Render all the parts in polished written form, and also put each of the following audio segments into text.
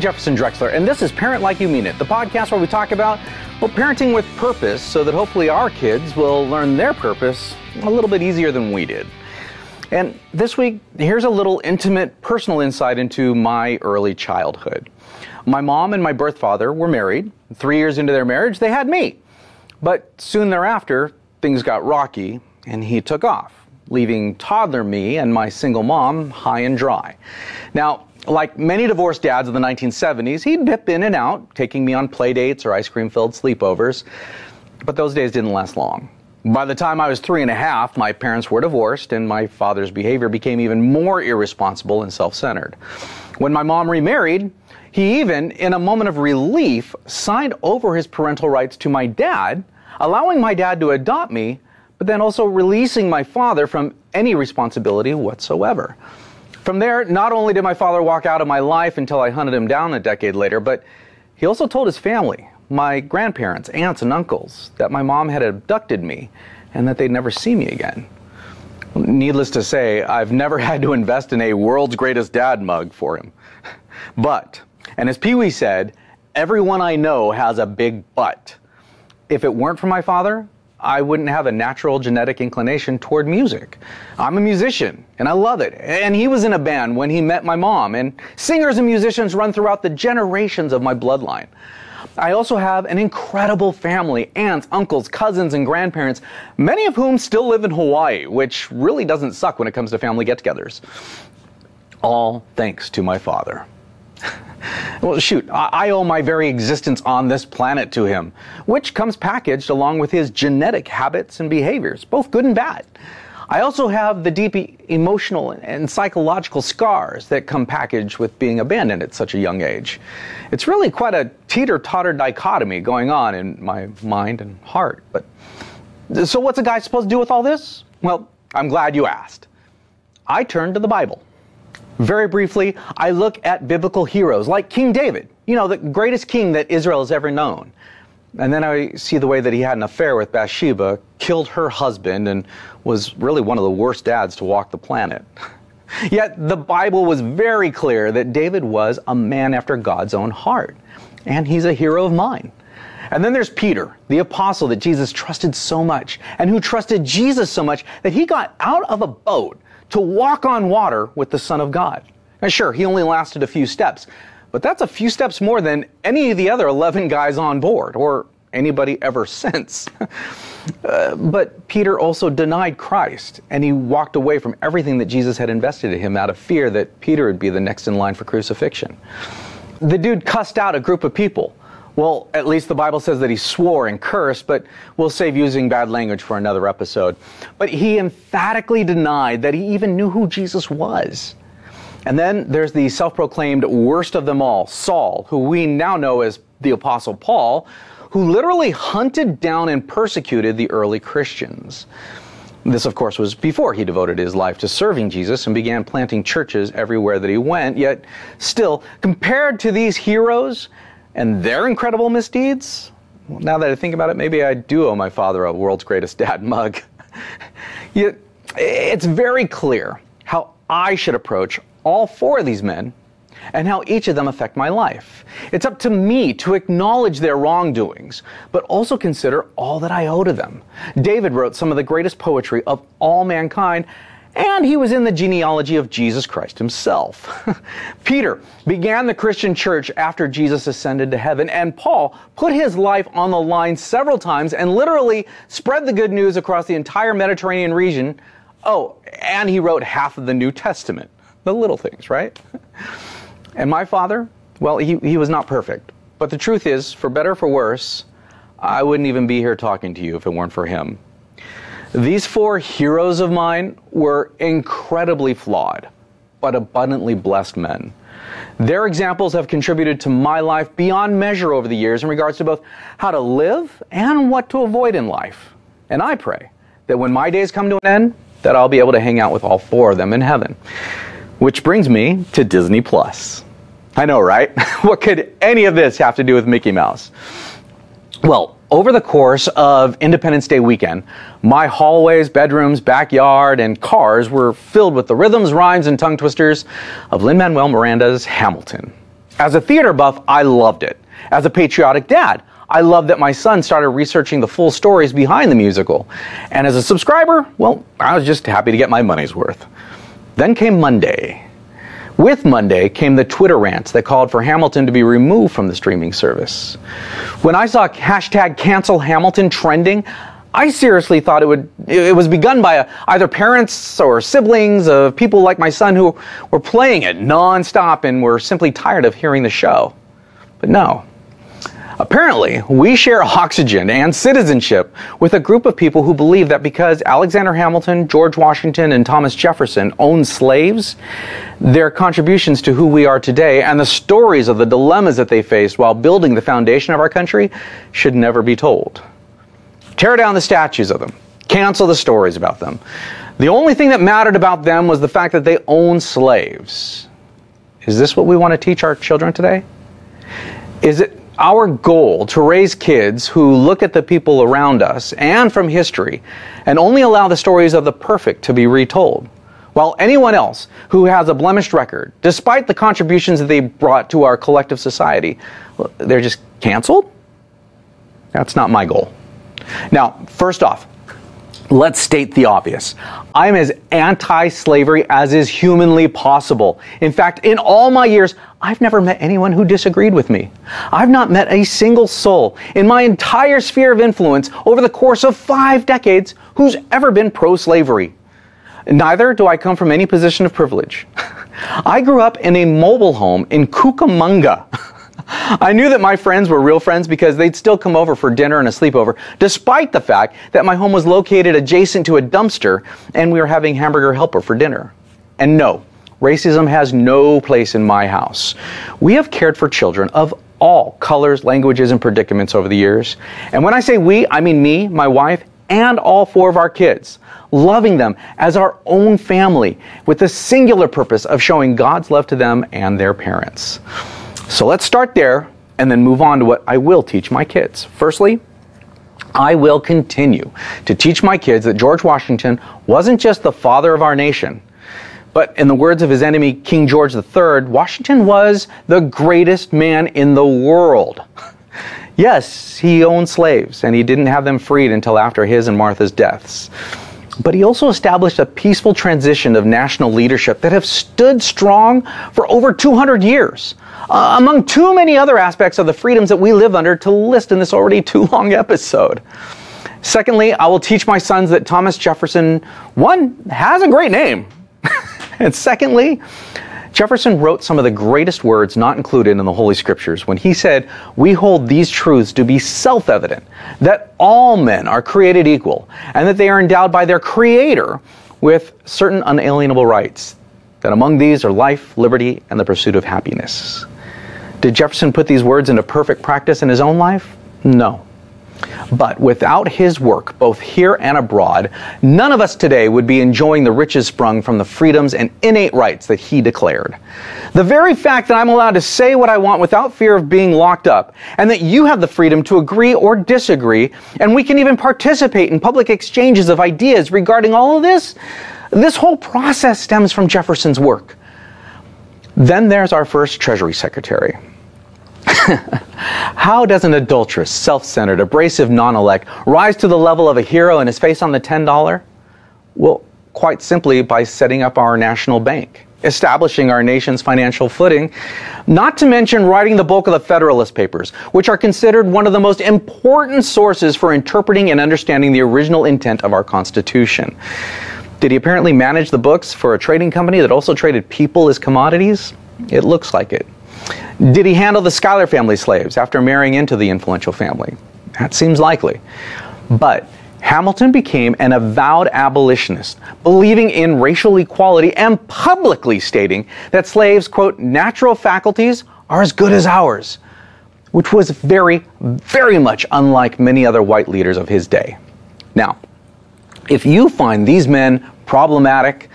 Jefferson Drexler, and this is Parent Like You Mean It, the podcast where we talk about, well, parenting with purpose so that hopefully our kids will learn their purpose a little bit easier than we did. And this week, here's a little intimate personal insight into my early childhood. My mom and my birth father were married. 3 years into their marriage, they had me. But soon thereafter, things got rocky and he took off, leaving toddler me and my single mom high and dry. Now, like many divorced dads of the 1970s, he'd dip in and out, taking me on play dates or ice cream-filled sleepovers. But those days didn't last long. By the time I was 3.5, my parents were divorced and my father's behavior became even more irresponsible and self-centered. When my mom remarried, he even, in a moment of relief, signed over his parental rights to my dad, allowing my dad to adopt me, but then also releasing my father from any responsibility whatsoever. From there, not only did my father walk out of my life until I hunted him down a decade later, but he also told his family, my grandparents, aunts, and uncles, that my mom had abducted me and that they'd never see me again. Needless to say, I've never had to invest in a world's greatest dad mug for him. But, and as Pee Wee said, everyone I know has a big but. If it weren't for my father, I wouldn't have a natural genetic inclination toward music. I'm a musician, and I love it. And he was in a band when he met my mom, and singers and musicians run throughout the generations of my bloodline. I also have an incredible family, aunts, uncles, cousins, and grandparents, many of whom still live in Hawaii, which really doesn't suck when it comes to family get-togethers. All thanks to my father. Well, shoot, I owe my very existence on this planet to him, which comes packaged along with his genetic habits and behaviors, both good and bad. I also have the deep emotional and psychological scars that come packaged with being abandoned at such a young age. It's really quite a teeter-totter dichotomy going on in my mind and heart. But so what's a guy supposed to do with all this? Well, I'm glad you asked. I turned to the Bible. Very briefly, I look at biblical heroes like King David, you know, the greatest king that Israel has ever known. And then I see the way that he had an affair with Bathsheba, killed her husband, and was really one of the worst dads to walk the planet. Yet the Bible was very clear that David was a man after God's own heart, and he's a hero of mine. And then there's Peter, the apostle that Jesus trusted so much, and who trusted Jesus so much that he got out of a boat to walk on water with the Son of God. Now sure, he only lasted a few steps, but that's a few steps more than any of the other 11 guys on board, or anybody ever since. But Peter also denied Christ, and he walked away from everything that Jesus had invested in him out of fear that Peter would be the next in line for crucifixion. The dude cussed out a group of people. Well, at least the Bible says that he swore and cursed, but we'll save using bad language for another episode. But he emphatically denied that he even knew who Jesus was. And then there's the self-proclaimed worst of them all, Saul, who we now know as the Apostle Paul, who literally hunted down and persecuted the early Christians. This, of course, was before he devoted his life to serving Jesus and began planting churches everywhere that he went. Yet, still, compared to these heroes and their incredible misdeeds, well, now that I think about it, maybe I do owe my father a world's greatest dad mug. Yet, it's very clear how I should approach all four of these men and how each of them affect my life. It's up to me to acknowledge their wrongdoings, but also consider all that I owe to them. David wrote some of the greatest poetry of all mankind, and he was in the genealogy of Jesus Christ himself. Peter began the Christian church after Jesus ascended to heaven, and Paul put his life on the line several times and literally spread the good news across the entire Mediterranean region. Oh, and he wrote half of the New Testament. The little things, right? And my father, well, he was not perfect. But the truth is, for better or for worse, I wouldn't even be here talking to you if it weren't for him. These four heroes of mine were incredibly flawed, but abundantly blessed men. Their examples have contributed to my life beyond measure over the years in regards to both how to live and what to avoid in life. And I pray that when my days come to an end, that I'll be able to hang out with all four of them in heaven. Which brings me to Disney Plus. I know, right? What could any of this have to do with Mickey Mouse? Well, over the course of Independence Day weekend, my hallways, bedrooms, backyard, and cars were filled with the rhythms, rhymes, and tongue twisters of Lin-Manuel Miranda's Hamilton. As a theater buff, I loved it. As a patriotic dad, I loved that my son started researching the full stories behind the musical. And as a subscriber, well, I was just happy to get my money's worth. Then came Monday. With Monday came the Twitter rants that called for Hamilton to be removed from the streaming service. When I saw hashtag cancel Hamilton trending, I seriously thought it was begun by either parents or siblings of people like my son who were playing it nonstop and were simply tired of hearing the show. But no. Apparently, we share oxygen and citizenship with a group of people who believe that because Alexander Hamilton, George Washington, and Thomas Jefferson owned slaves, their contributions to who we are today and the stories of the dilemmas that they faced while building the foundation of our country should never be told. Tear down the statues of them. Cancel the stories about them. The only thing that mattered about them was the fact that they owned slaves. Is this what we want to teach our children today? Is it our goal to raise kids who look at the people around us and from history and only allow the stories of the perfect to be retold, while anyone else who has a blemished record, despite the contributions that they brought to our collective society, they're just canceled? That's not my goal. Now, first off, let's state the obvious. I'm as anti-slavery as is humanly possible. In fact, in all my years, I've never met anyone who disagreed with me. I've not met a single soul in my entire sphere of influence over the course of 5 decades who's ever been pro-slavery. Neither do I come from any position of privilege. I grew up in a mobile home in Cucamonga. I knew that my friends were real friends because they'd still come over for dinner and a sleepover, despite the fact that my home was located adjacent to a dumpster and we were having hamburger helper for dinner. And no, racism has no place in my house. We have cared for children of all colors, languages, and predicaments over the years. And when I say we, I mean me, my wife, and all 4 of our kids, loving them as our own family with the singular purpose of showing God's love to them and their parents. So let's start there and then move on to what I will teach my kids. Firstly, I will continue to teach my kids that George Washington wasn't just the father of our nation, but in the words of his enemy, King George III, Washington was the greatest man in the world. Yes, he owned slaves, and he didn't have them freed until after his and Martha's deaths. But he also established a peaceful transition of national leadership that have stood strong for over 200 years, among too many other aspects of the freedoms that we live under to list in this already too long episode. Secondly, I will teach my sons that Thomas Jefferson, one, has a great name. And secondly, Jefferson wrote some of the greatest words not included in the Holy Scriptures when he said, "We hold these truths to be self-evident, that all men are created equal, and that they are endowed by their Creator with certain unalienable rights, that among these are life, liberty, and the pursuit of happiness." Did Jefferson put these words into perfect practice in his own life? No. But without his work, both here and abroad, none of us today would be enjoying the riches sprung from the freedoms and innate rights that he declared. The very fact that I'm allowed to say what I want without fear of being locked up, and that you have the freedom to agree or disagree, and we can even participate in public exchanges of ideas regarding all of this, this whole process stems from Jefferson's work. Then there's our first Treasury Secretary. How does an adulterous, self-centered, abrasive non-elect rise to the level of a hero and his face on the $10? Well, quite simply by setting up our national bank, establishing our nation's financial footing, not to mention writing the bulk of the Federalist Papers, which are considered one of the most important sources for interpreting and understanding the original intent of our Constitution. Did he apparently manage the books for a trading company that also traded people as commodities? It looks like it. Did he handle the Schuyler family slaves after marrying into the influential family? That seems likely. But Hamilton became an avowed abolitionist, believing in racial equality and publicly stating that slaves, quote, natural faculties are as good as ours, which was very, very much unlike many other white leaders of his day. Now, if you find these men problematic,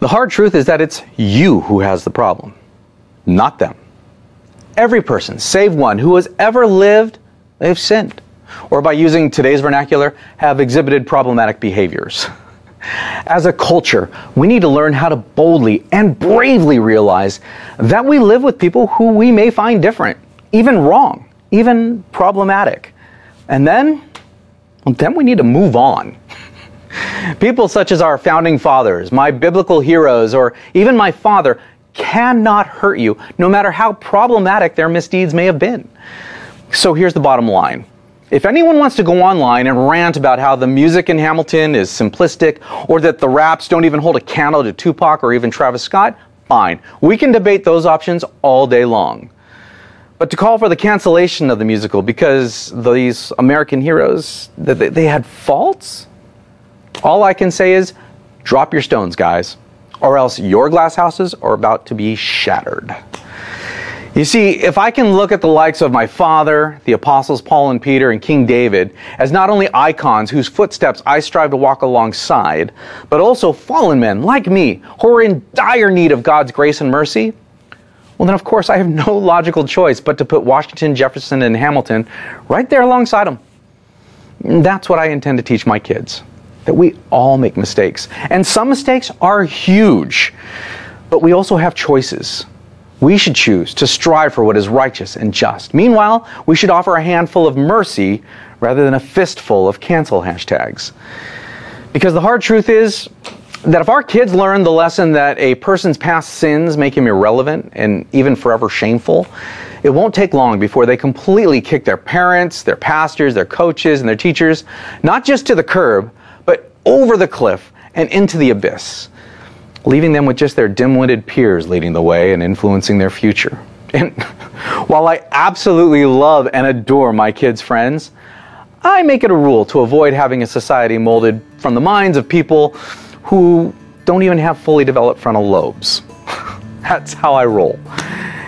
the hard truth is that it's you who has the problem, not them. Every person, save one, who has ever lived, they've sinned. Or by using today's vernacular, have exhibited problematic behaviors. As a culture, we need to learn how to boldly and bravely realize that we live with people who we may find different, even wrong, even problematic. And then we need to move on. People such as our founding fathers, my biblical heroes, or even my father cannot hurt you, no matter how problematic their misdeeds may have been. So here's the bottom line. If anyone wants to go online and rant about how the music in Hamilton is simplistic, or that the raps don't even hold a candle to Tupac or even Travis Scott, fine. We can debate those options all day long. But to call for the cancellation of the musical because these American heroes, they had faults? All I can say is, drop your stones, guys, or else your glass houses are about to be shattered. You see, if I can look at the likes of my father, the apostles Paul and Peter, and King David as not only icons whose footsteps I strive to walk alongside, but also fallen men like me who are in dire need of God's grace and mercy, well then of course I have no logical choice but to put Washington, Jefferson, and Hamilton right there alongside them. And that's what I intend to teach my kids, that we all make mistakes. And some mistakes are huge, but we also have choices. We should choose to strive for what is righteous and just. Meanwhile, we should offer a handful of mercy rather than a fistful of cancel hashtags. Because the hard truth is that if our kids learn the lesson that a person's past sins make him irrelevant and even forever shameful, it won't take long before they completely kick their parents, their pastors, their coaches, and their teachers, not just to the curb, but over the cliff and into the abyss, leaving them with just their dim-witted peers leading the way and influencing their future. And while I absolutely love and adore my kids' friends, I make it a rule to avoid having a society molded from the minds of people who don't even have fully developed frontal lobes. That's how I roll.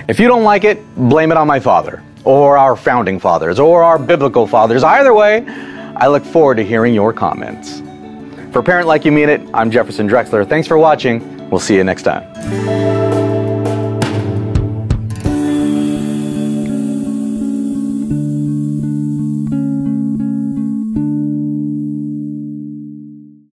If you don't like it, blame it on my father, or our founding fathers, or our biblical fathers. Either way, I look forward to hearing your comments. For Parent Like You Mean It, I'm Jefferson Drexler. Thanks for watching. We'll see you next time.